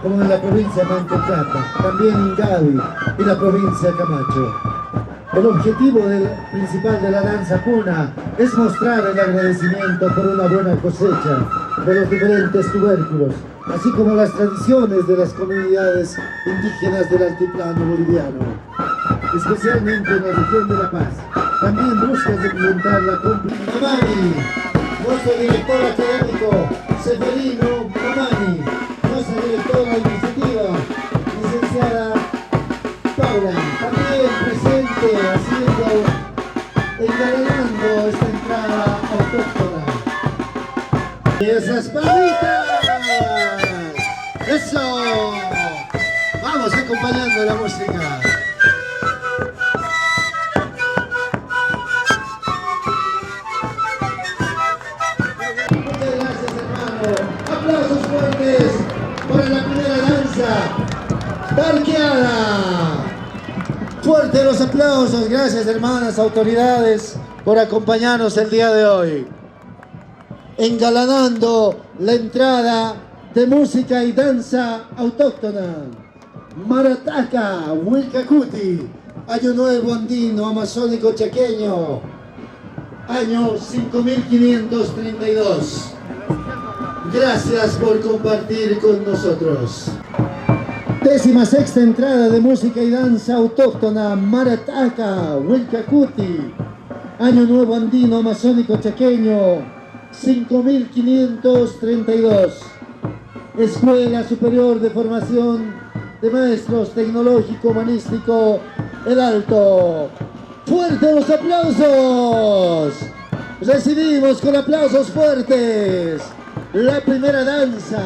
como en la provincia de Mantocata, también en Gavi y la provincia de Camacho. El objetivo principal de la danza cuna es mostrar el agradecimiento por una buena cosecha de los diferentes tubérculos, así como las tradiciones de las comunidades indígenas del altiplano boliviano, especialmente en la región de La Paz. También busca representar la Mamani, nuestro director académico, Seferino Mamani, nuestra directora de iniciativa, licenciada Paula, también presente haciendo, engalanando esta entrada autóctona. ¡Y esas palmitas! ¡Eso! Vamos acompañando la música. Muchas gracias, hermano. Aplausos fuertes para la primera danza. Tarqueada. Fuerte los aplausos, gracias hermanas autoridades por acompañarnos el día de hoy. Engalanando la entrada de música y danza autóctona. Marataca, Wilcacuti, Año Nuevo Andino, Amazónico Chaqueño, año 5532. Gracias por compartir con nosotros. 16ª entrada de música y danza autóctona, Marataca, Wilcacuti, Año Nuevo Andino, Amazónico Chaqueño, 5532. Escuela Superior de Formación de Maestros Tecnológico Humanístico, El Alto. ¡Fuertes los aplausos! Recibimos con aplausos fuertes la primera danza,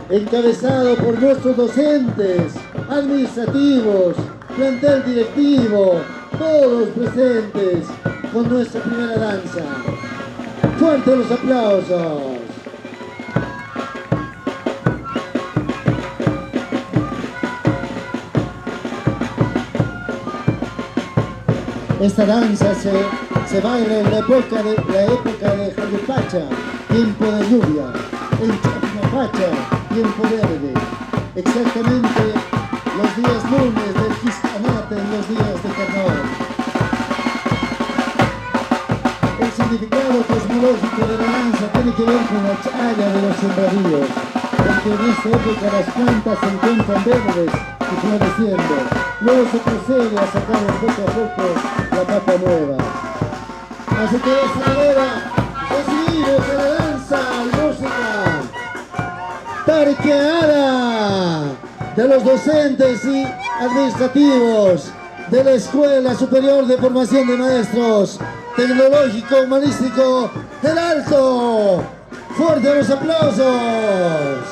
encabezado por nuestros docentes, administrativos, plantel directivo, todos presentes con nuestra primera danza. ¡Fuertes los aplausos! Esta danza se baila en la época de Jalipacha, tiempo de lluvia, en Chacmapacha, tiempo verde, exactamente los días lunes del Quiscanate, en los días de carnaval. El significado cosmológico de la danza tiene que ver con la chaya de los sembradíos, porque en esta época las plantas se encuentran verdes y floreciendo. Luego se procede a sacar poco a poco la papa nueva. Así que de esta manera recibimos a la danza y música tarqueada de los docentes y administrativos de la Escuela Superior de Formación de Maestros Tecnológico Humanístico del Alto. ¡Fuertes los aplausos!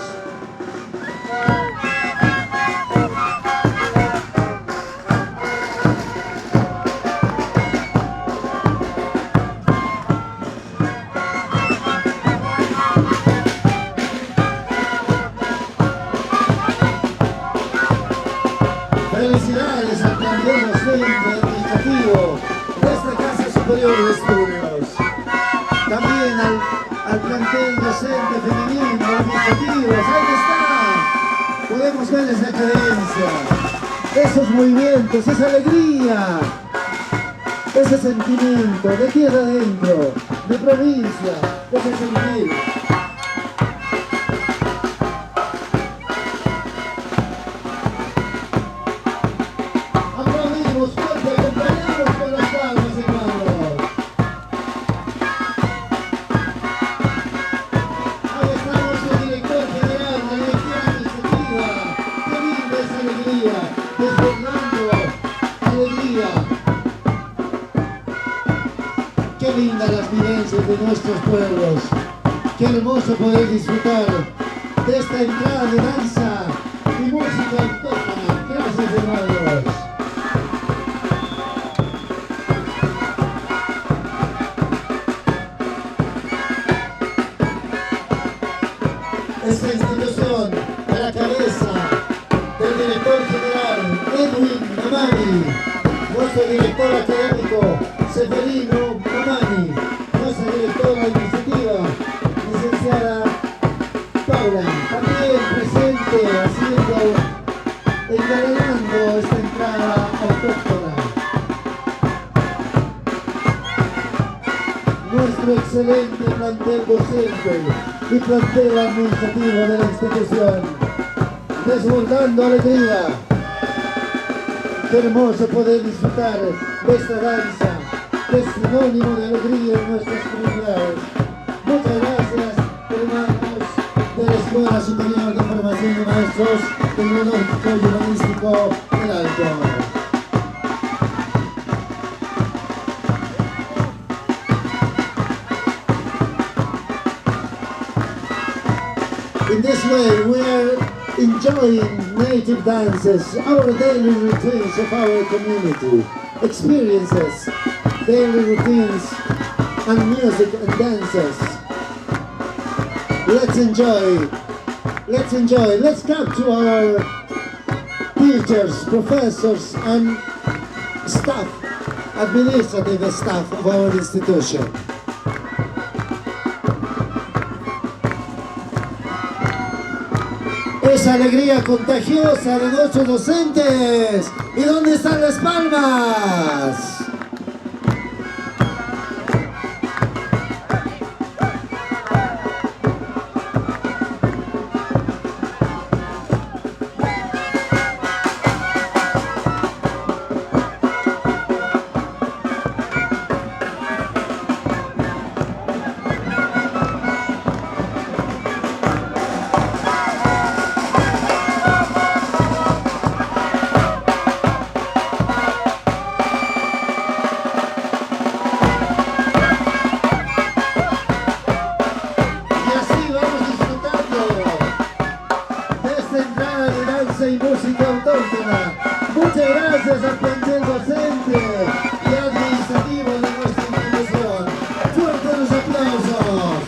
Felicidades al plantel docente administrativo de esta Casa Superior de Estudios. También al plantel docente femenino, administrativos. Ahí está. Podemos ver esa cadencia, esos movimientos, esa alegría, ese sentimiento de tierra adentro, de provincia, ese sentir. Qué lindas las vivencias de nuestros pueblos. Qué hermoso poder disfrutar de esta entrada de danza y música autóctona. Gracias, hermanos. Esta institución a la cabeza del director general Edwin Mamani, nuestro director académico Seferino Mamani, nuestra directora de iniciativa, licenciada Paula, también presente excelente plantel docente y plantel administrativo de la institución, desbordando alegría. Qué hermoso poder disfrutar de esta danza, que es sinónimo de alegría en nuestras comunidades. Muchas gracias, hermanos de la Escuela Superior de Formación de Maestros Tecnológico y Humanístico del Alto. In this way, we are enjoying native dances, our daily routines of our community, experiences, daily routines, and music and dances. Let's enjoy, let's come to our teachers, professors, and staff, administrative staff of our institution. Esa alegría contagiosa de nuestros docentes. ¿Y dónde están las palmas? Y música autóctona. Muchas gracias al plantel docente y administrativo de nuestra institución. Fuertes los aplausos.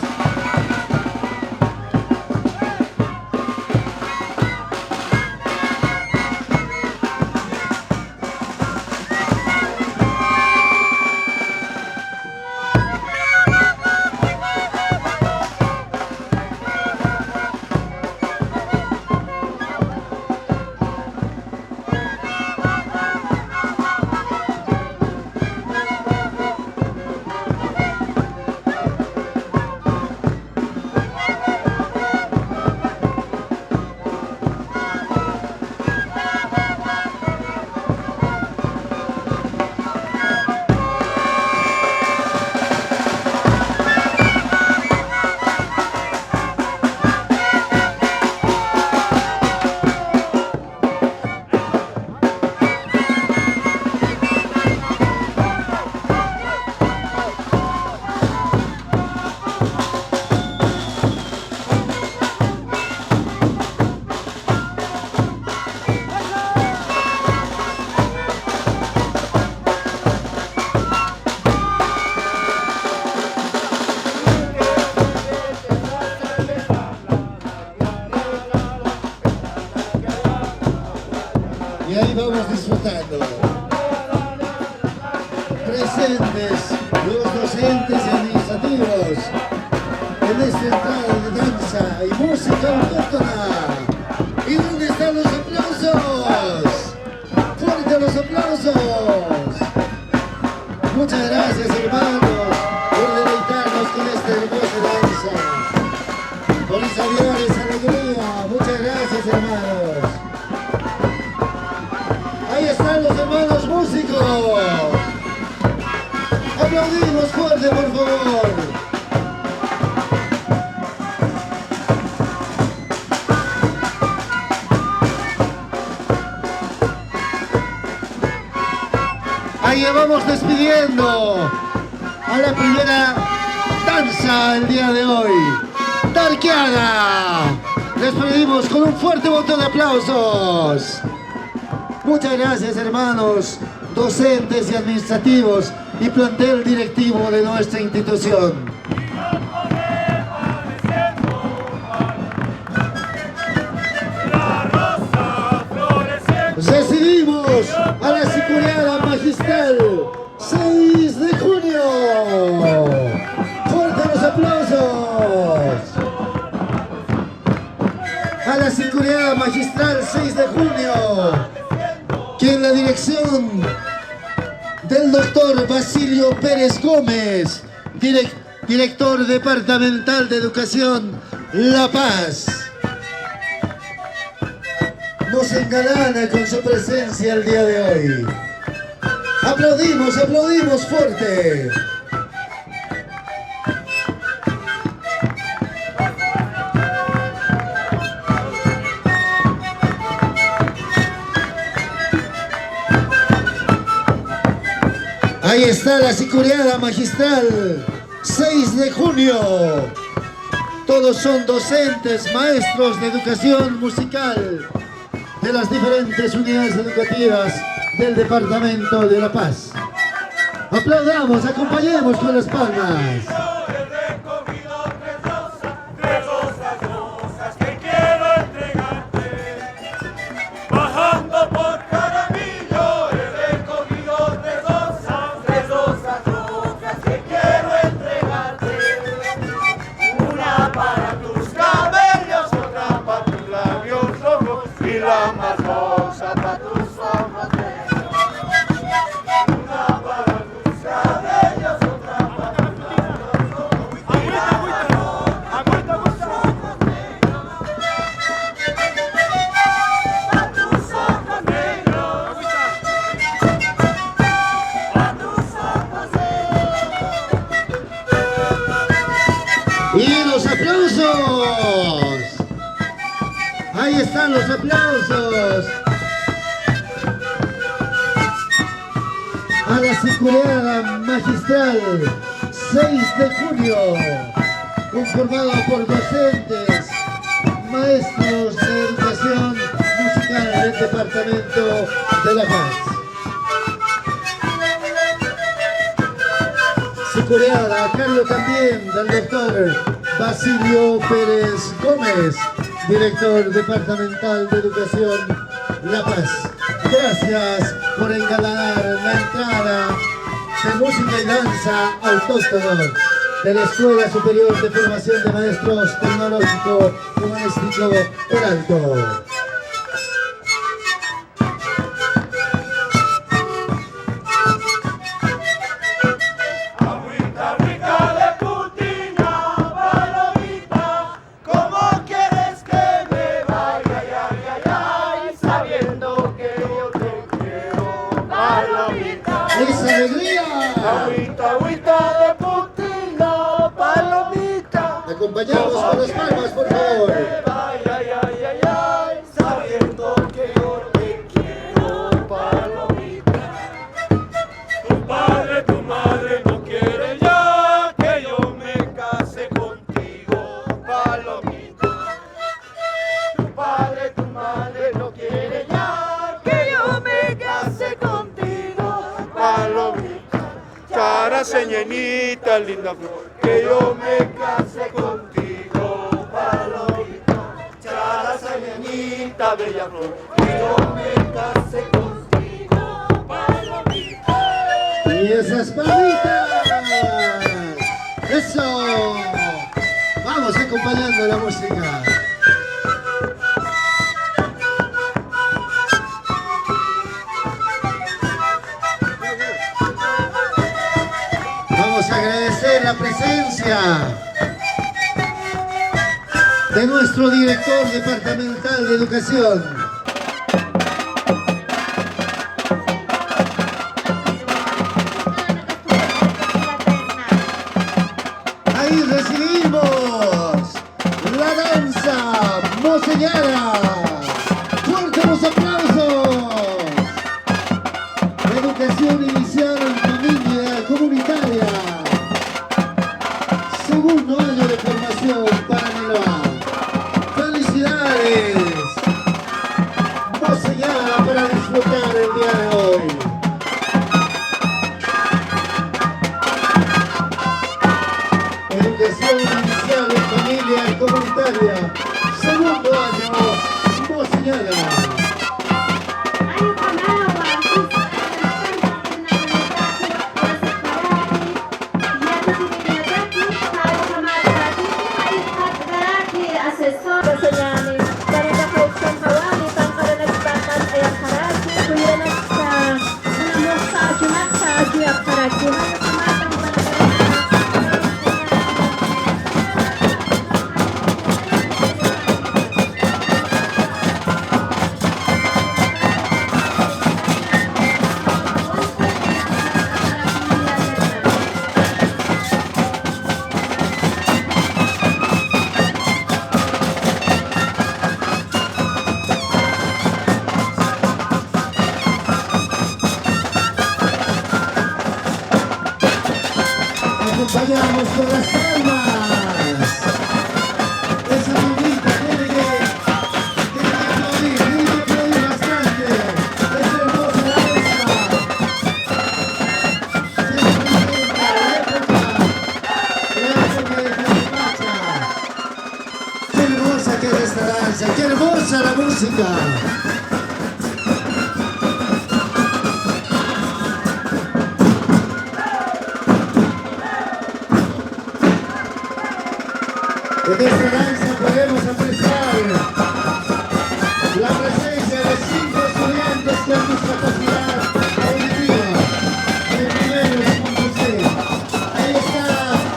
Y ahí vamos disfrutando. Presentes los docentes y administrativos en esta entrada de danza y música autóctona. ¿Y dónde están los aplausos? ¡Fuerte los aplausos! Muchas gracias, hermanos, por deleitarnos con esta hermosa danza. Con esa alegría. Muchas gracias, hermanos. Ahí están los hermanos músicos. Aplaudimos fuerte, por favor. Ahí vamos despidiendo a la primera danza el día de hoy. Darkiana. Les pedimos con un fuerte voto de aplausos. Muchas gracias, hermanos, docentes y administrativos y plantel directivo de nuestra institución. Recibimos a la Sicuriada Magistral 6 de junio. ¡Fuertes los aplausos! A la Sicuriada Magistral 6 de junio. Que en la dirección del doctor Basilio Pérez Gómez, director departamental de Educación, La Paz. Nos engalana con su presencia el día de hoy. Aplaudimos, aplaudimos fuerte. Ahí está la sicuriada magistral, 6 de junio. Todos son docentes, maestros de educación musical de las diferentes unidades educativas del departamento de La Paz. Aplaudamos, acompañemos con las palmas. Y los aplausos. Ahí están los aplausos. A la sicuriada magistral, 6 de junio, conformada por docentes, maestros de educación musical del departamento de La Paz. Sicuriada a cargo también del doctor Basilio Pérez Gómez, director departamental de Educación La Paz. Gracias por engalanar la entrada de música y danza autóctono de la Escuela Superior de Formación de Maestros Tecnológico Humanístico Heraldo. ¡Esa alegría! Agüita, agüita de putina, palomita. Acompañamos con las palmas, por favor. Ay, ay, ay, ay, ay, sabiendo que yo te quiero, palomita. Tu madre no quiere ya que yo me case contigo, palomita. Tu madre no quiere ya que yo me case contigo, palomita. Cara señenita, linda flor, que yo me case contigo, palomita. Cara señenita, bella flor, que yo me case contigo, palomita. Y esas palmitas. Eso. Vamos acompañando la música. Vamos a agradecer la presencia de nuestro director departamental de Educación. Ahí recibimos la danza moseñara. ¡Fuertes los aplausos! Educación inicial en familia comunitaria. Segundo año de formación para Neloa. ¡Felicidades! Moseñara para disfrutar el día de hoy. Educación inicial en familia comunitaria. Segundo año, Moseñara. hermosa que es esta danza, qué hermosa la música. En esta danza podemos apreciar la presencia de 5 estudiantes con discapacidad auditiva. El primero es Juan José. Ahí está,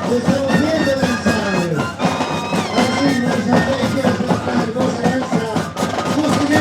lo estamos viendo danzar. Así nos aprecia esta hermosa danza. ¡Música!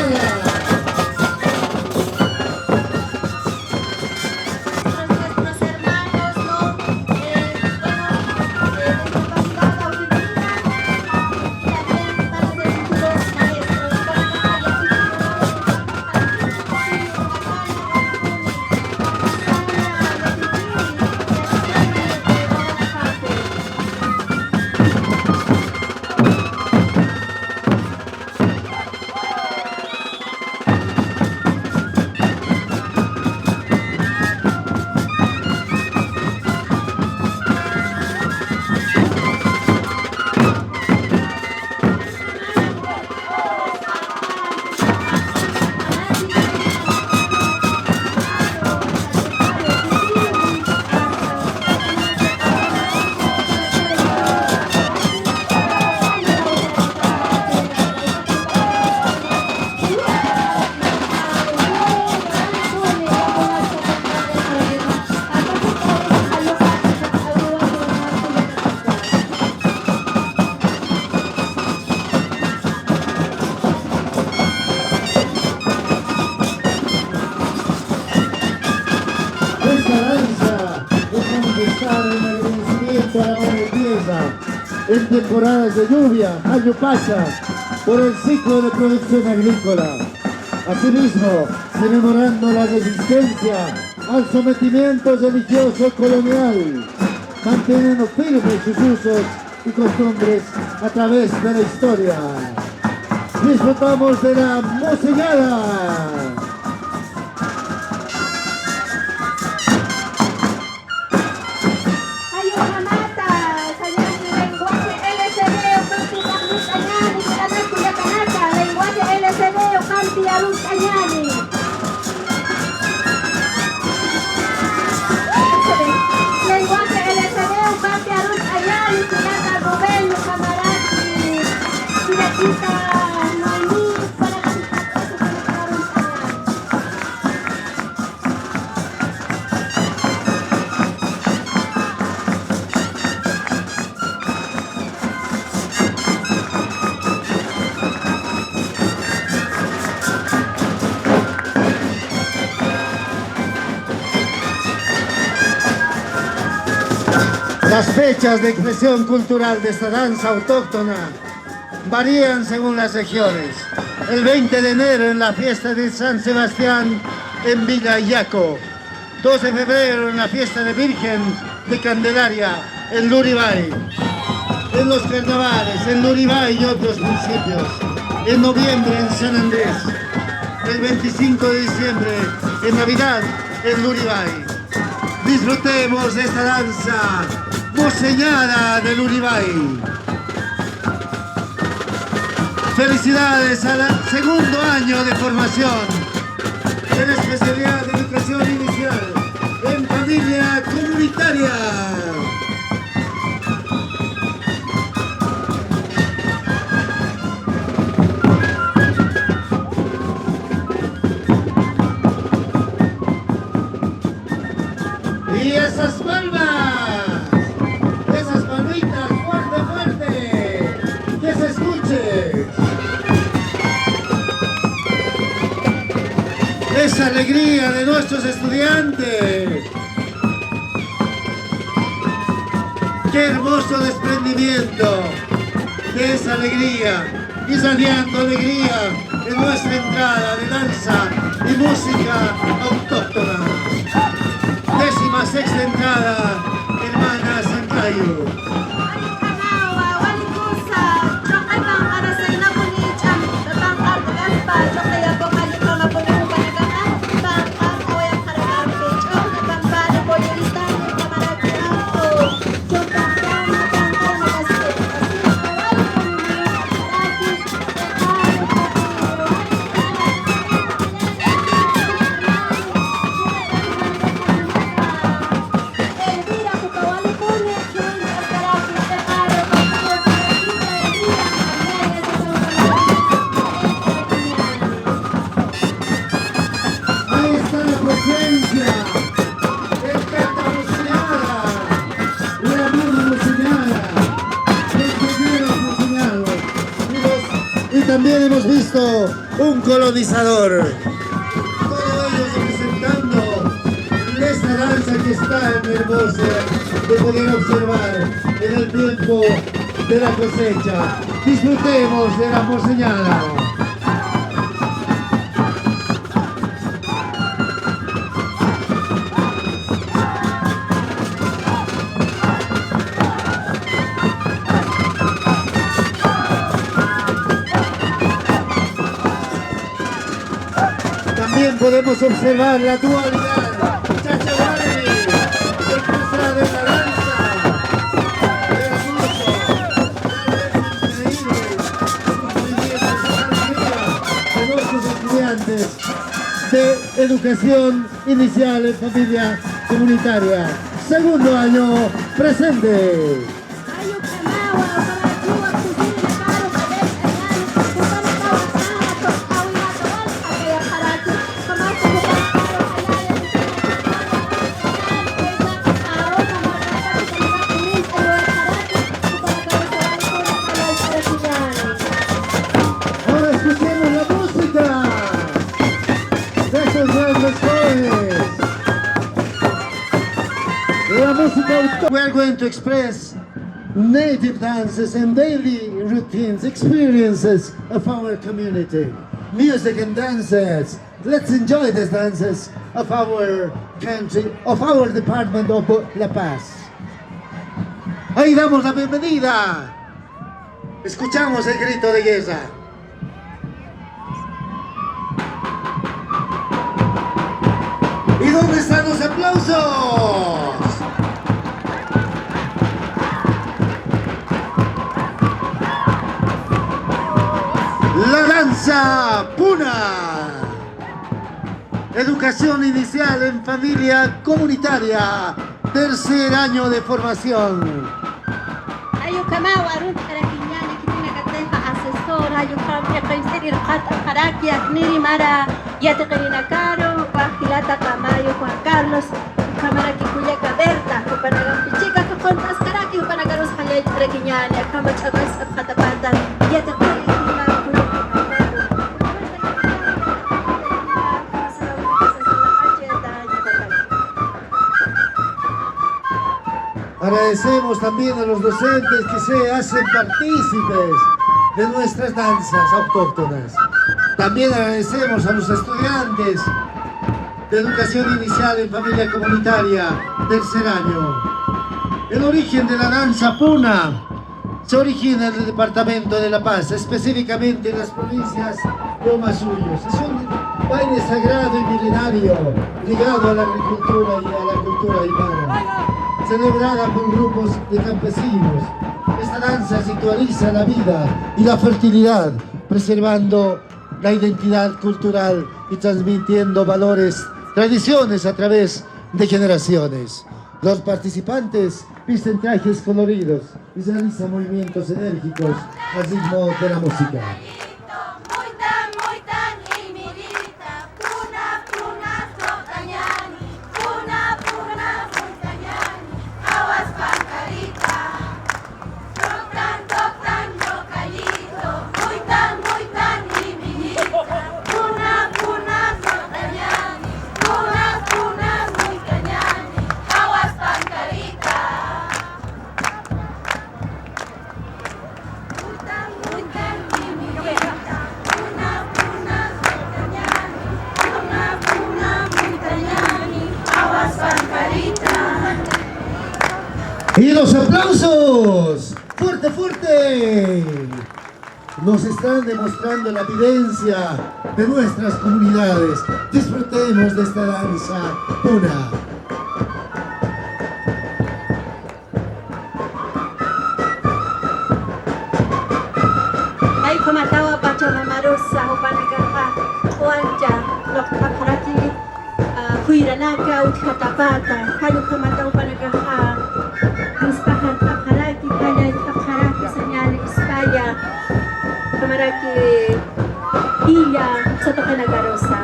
En temporadas de lluvia, año pasa por el ciclo de producción agrícola. Asimismo, rememorando la resistencia al sometimiento religioso colonial, manteniendo firmes sus usos y costumbres a través de la historia. Disfrutamos de la mocillada. Las fechas de expresión cultural de esta danza autóctona varían según las regiones. El 20 de enero en la fiesta de San Sebastián en Villa Yaco. 2 de febrero en la fiesta de Virgen de Candelaria en Luribay. En los carnavales en Luribay y otros municipios. En noviembre en San Andrés. El 25 de diciembre en Navidad en Luribay. Disfrutemos de esta danza mocellada del Luribay. Felicidades al segundo año de formación en la especialidad de educación inicial en familia comunitaria. Y esas palmas, esas palmitas, fuerte, fuerte, que se escuche. Esa alegría de nuestros estudiantes. Qué hermoso desprendimiento de esa alegría, irradiando alegría en nuestra entrada de danza y música autóctona. 16ª entrada, hermana Sancayo. también hemos visto un colonizador. Todos ellos representando esta danza que es tan hermosa de poder observar en el tiempo de la cosecha. Disfrutemos de la porceñana. También podemos observar la dualidad, Chachahuari, el cruzado en la danza, hermoso, increíble, de nuestros estudiantes de educación inicial en familia comunitaria. Segundo año presente. Ahora escuchemos la música de estos grandes jóvenes. La música autóctona. We are going to express native dances and daily routines, experiences of our community. Music and dances. Let's enjoy these dances of our country, of our department of La Paz. Ahí damos la bienvenida. Escuchamos el grito de guerra. ¿Y dónde están los aplausos? La danza Puna. Educación inicial en familia comunitaria. Tercer año de formación. Ayo kamau arun karakinyani kitina kateha asesor ayo kam yakaisiri rqat haraki akniri mara yateqirina caro bajilata kamayo Juan Carlos kamara kikuya kaberta kupanagan pichika kukontas karaki kupanagaros hayay karakinyani akama chagas abhatapatan yateqirina Agradecemos también a los docentes que se hacen partícipes de nuestras danzas autóctonas. También agradecemos a los estudiantes de educación inicial en familia comunitaria, tercer año. El origen de la danza Puna se origina en el departamento de La Paz, específicamente en las provincias de Omasuyos. Es un baile sagrado y milenario ligado a la agricultura y a la cultura aymara, celebrada por grupos de campesinos. Esta danza ritualiza la vida y la fertilidad, preservando la identidad cultural y transmitiendo valores, tradiciones a través de generaciones. Los participantes visten trajes coloridos y realizan movimientos enérgicos al ritmo de la música. Y los aplausos, fuerte, fuerte, nos están demostrando la vivencia de nuestras comunidades. Disfrutemos de esta danza Puna. ay komatawa pachamamarosa upanagaha oanja loktaparati huiranaka uthatapata kayo komatawa upanagaha Mispahan Akharaki kaya Akharaki senyali Ispaya Kamaraki Iya Soto Kanagarosa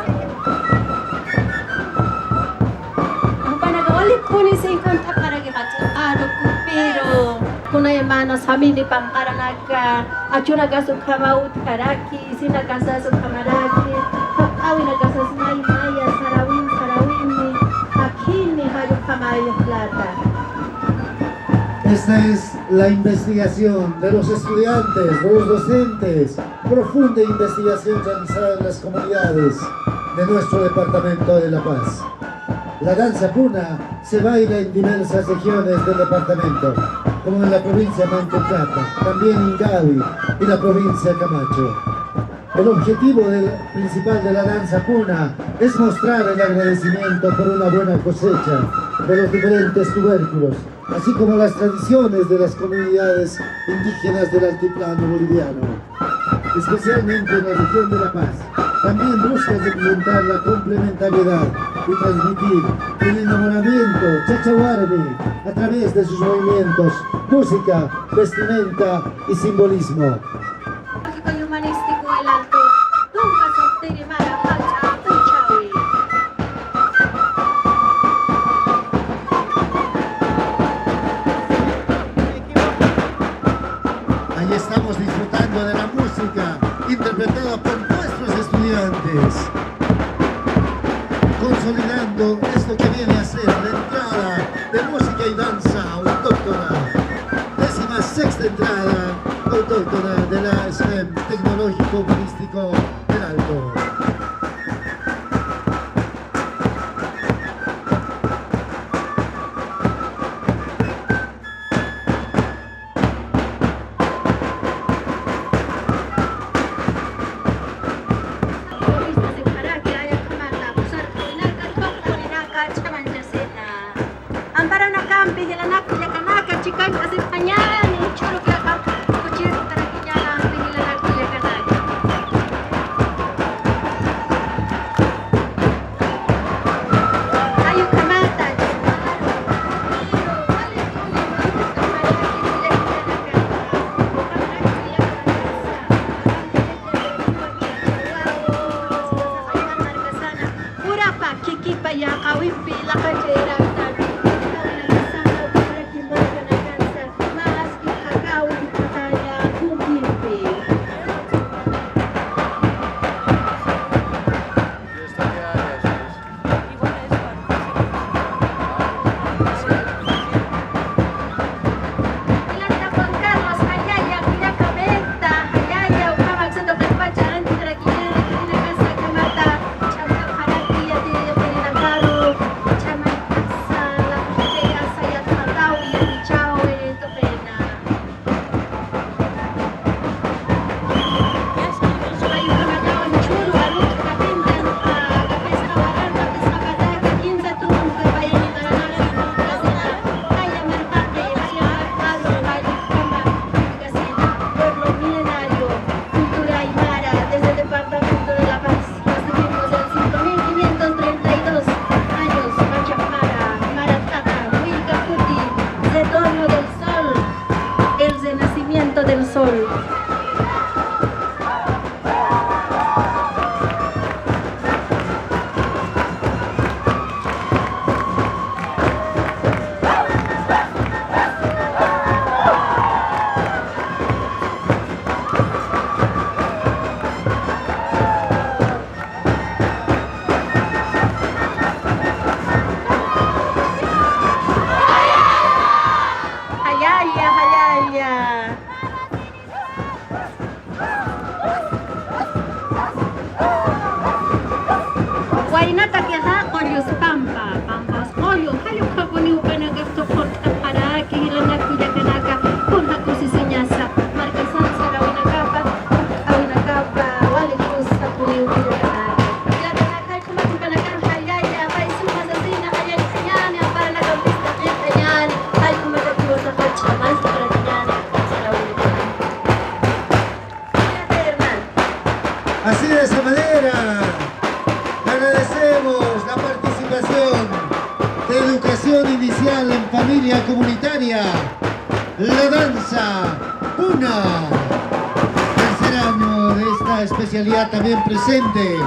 Ang panagawalik ko ni sa inkong Akharaki Hatu Aro Kupiro Kunay kamana samini pangkaranaka achuna kasu kamaut karaki sina kasasu kamaraki awi na kasas maya sarawini akini hayo kamayo plata. Esta es la investigación de los estudiantes, de los docentes, profunda investigación realizada en las comunidades de nuestro departamento de La Paz. La danza puna se baila en diversas regiones del departamento, como en la provincia de Antofagasta, también en Gavi y la provincia de Camacho. El objetivo principal de la danza puna es mostrar el agradecimiento por una buena cosecha de los diferentes tubérculos, así como las tradiciones de las comunidades indígenas del altiplano boliviano, especialmente en la región de La Paz. También busca representar la complementariedad y transmitir el enamoramiento chachahuarmi a través de sus movimientos, música, vestimenta y simbolismo. Humanístico el alto, nunca se mara hacha puchawi. Ahí estamos disfrutando de la música interpretada por nuestros estudiantes, consolidando esto que viene a ser la entrada de música y danza autóctona, 16ª entrada autóctona de la STEM Tecnológico Humanístico del Alto. Del sol. Hayaya. Wainata que ha colios pampas colios, hayo kakuni upanaga tokot para que hilana kuya kanaka con hakusi senyasa marca sansa rawina kapa wale kusa kuni upira kanaka ya kanaka kuma kumpanaga hayaya bai suma zazina hayaya kanyani para la campista kanyani hay kuma takiwa takocha más para kanyani Así de esa manera agradecemos la participación de educación inicial en familia comunitaria, la danza puna, tercer año de esta especialidad también presente